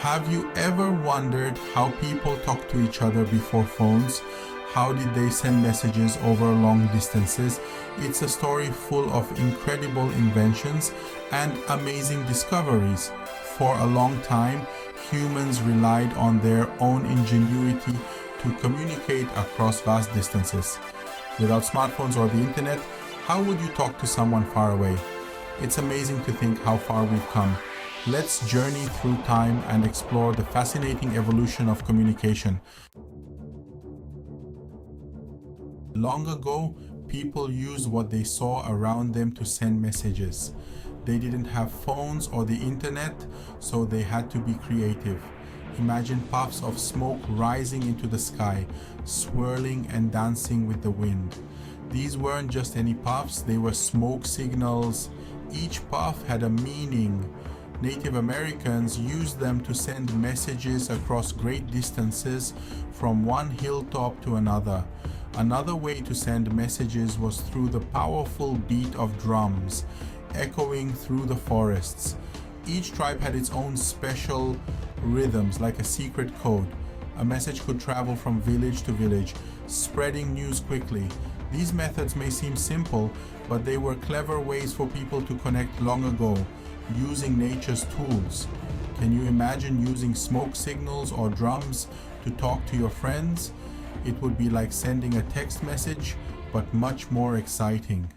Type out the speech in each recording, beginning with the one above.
Have you ever wondered how people talk to each other before phones? How did they send messages over long distances? It's a story full of incredible inventions and amazing discoveries. For a long time, humans relied on their own ingenuity to communicate across vast distances. Without smartphones or the internet, how would you talk to someone far away? It's amazing to think how far we've come. Let's journey through time and explore the fascinating evolution of communication. Long ago, people used what they saw around them to send messages. They didn't have phones or the internet, so they had to be creative. Imagine puffs of smoke rising into the sky, swirling and dancing with the wind. These weren't just any puffs, they were smoke signals. Each puff had a meaning. Native Americans used them to send messages across great distances from one hilltop to another. Another way to send messages was through the powerful beat of drums, echoing through the forests. Each tribe had its own special rhythms, like a secret code. A message could travel from village to village, spreading news quickly. These methods may seem simple, but they were clever ways for people to connect long ago, using nature's tools. Can you imagine using smoke signals or drums to talk to your friends? It would be like sending a text message, but much more exciting.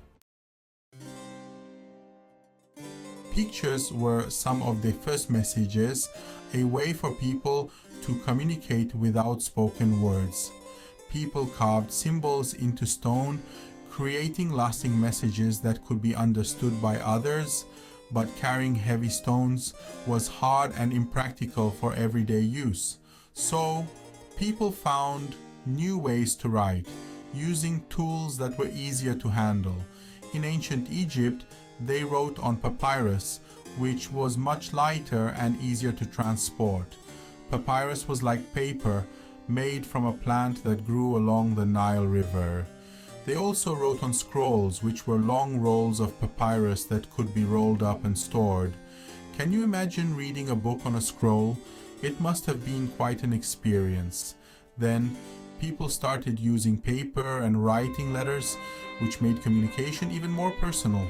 Pictures were some of the first messages, a way for people to communicate without spoken words. People carved symbols into stone, creating lasting messages that could be understood by others, but carrying heavy stones was hard and impractical for everyday use. So, people found new ways to write, using tools that were easier to handle. In ancient Egypt, they wrote on papyrus, which was much lighter and easier to transport. Papyrus was like paper, made from a plant that grew along the Nile River. They also wrote on scrolls, which were long rolls of papyrus that could be rolled up and stored. Can you imagine reading a book on a scroll? It must have been quite an experience. Then, people started using paper and writing letters, which made communication even more personal.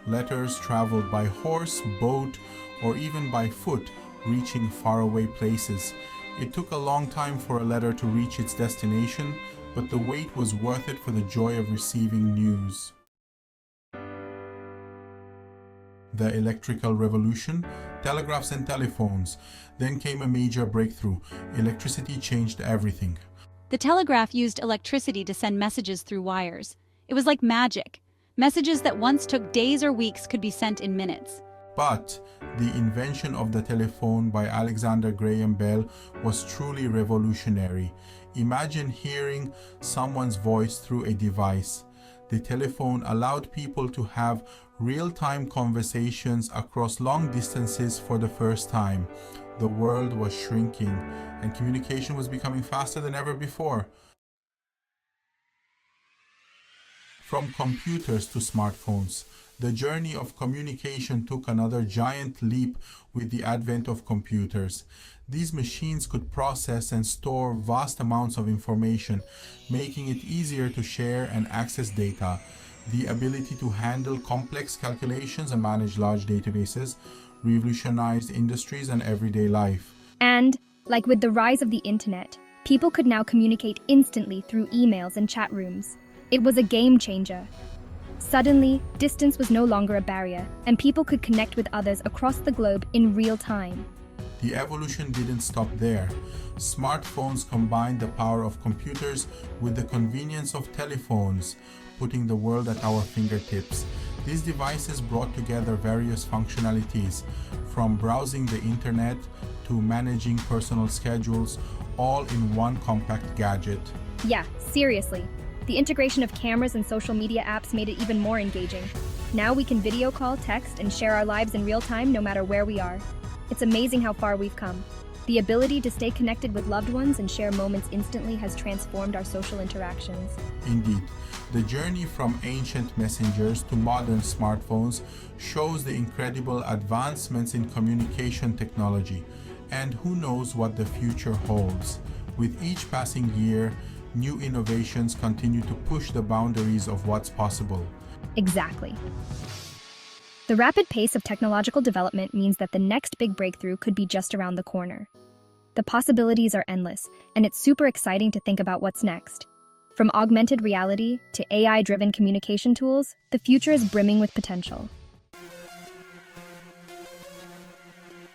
Letters traveled by horse, boat, or even by foot, reaching faraway places. It took a long time for a letter to reach its destination, but the wait was worth it for the joy of receiving news. The electrical revolution, telegraphs and telephones. Then came a major breakthrough. Electricity changed everything. The telegraph used electricity to send messages through wires. It was like magic. Messages that once took days or weeks could be sent in minutes. But the invention of the telephone by Alexander Graham Bell was truly revolutionary. Imagine hearing someone's voice through a device. The telephone allowed people to have real-time conversations across long distances for the first time. The world was shrinking, and communication was becoming faster than ever before. From computers to smartphones, the journey of communication took another giant leap with the advent of computers. These machines could process and store vast amounts of information, making it easier to share and access data. The ability to handle complex calculations and manage large databases revolutionized industries and everyday life. And, like with the rise of the internet, people could now communicate instantly through emails and chat rooms. It was a game changer. Suddenly, distance was no longer a barrier, and people could connect with others across the globe in real time. The evolution didn't stop there. Smartphones combined the power of computers with the convenience of telephones, putting the world at our fingertips. These devices brought together various functionalities, from browsing the internet to managing personal schedules, all in one compact gadget. Yeah, seriously. The integration of cameras and social media apps made it even more engaging. Now we can video call, text, and share our lives in real time no matter where we are. It's amazing how far we've come. The ability to stay connected with loved ones and share moments instantly has transformed our social interactions. Indeed, the journey from ancient messengers to modern smartphones shows the incredible advancements in communication technology. And who knows what the future holds? With each passing year, new innovations continue to push the boundaries of what's possible. Exactly. The rapid pace of technological development means that the next big breakthrough could be just around the corner. The possibilities are endless, and it's super exciting to think about what's next. From augmented reality to AI-driven communication tools, the future is brimming with potential.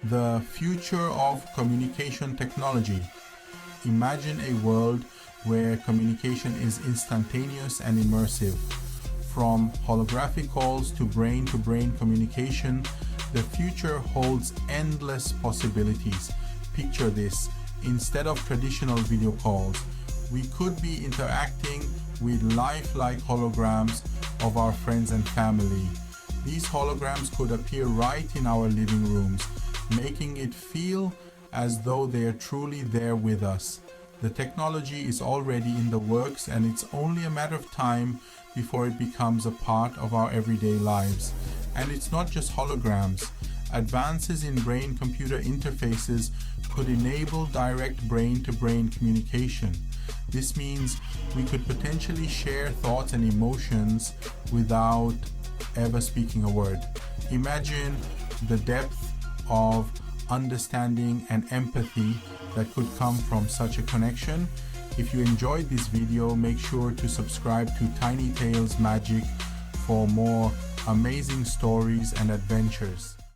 The future of communication technology. Imagine a world where communication is instantaneous and immersive. From holographic calls to brain-to-brain communication, the future holds endless possibilities. Picture this: instead of traditional video calls, we could be interacting with lifelike holograms of our friends and family. These holograms could appear right in our living rooms, making it feel as though they are truly there with us. The technology is already in the works, and it's only a matter of time before it becomes a part of our everyday lives. And it's not just holograms. Advances in brain-computer interfaces could enable direct brain-to-brain communication. This means we could potentially share thoughts and emotions without ever speaking a word. Imagine the depth of understanding and empathy that could come from such a connection. If you enjoyed this video, make sure to subscribe to Tiny Tales Magic for more amazing stories and adventures.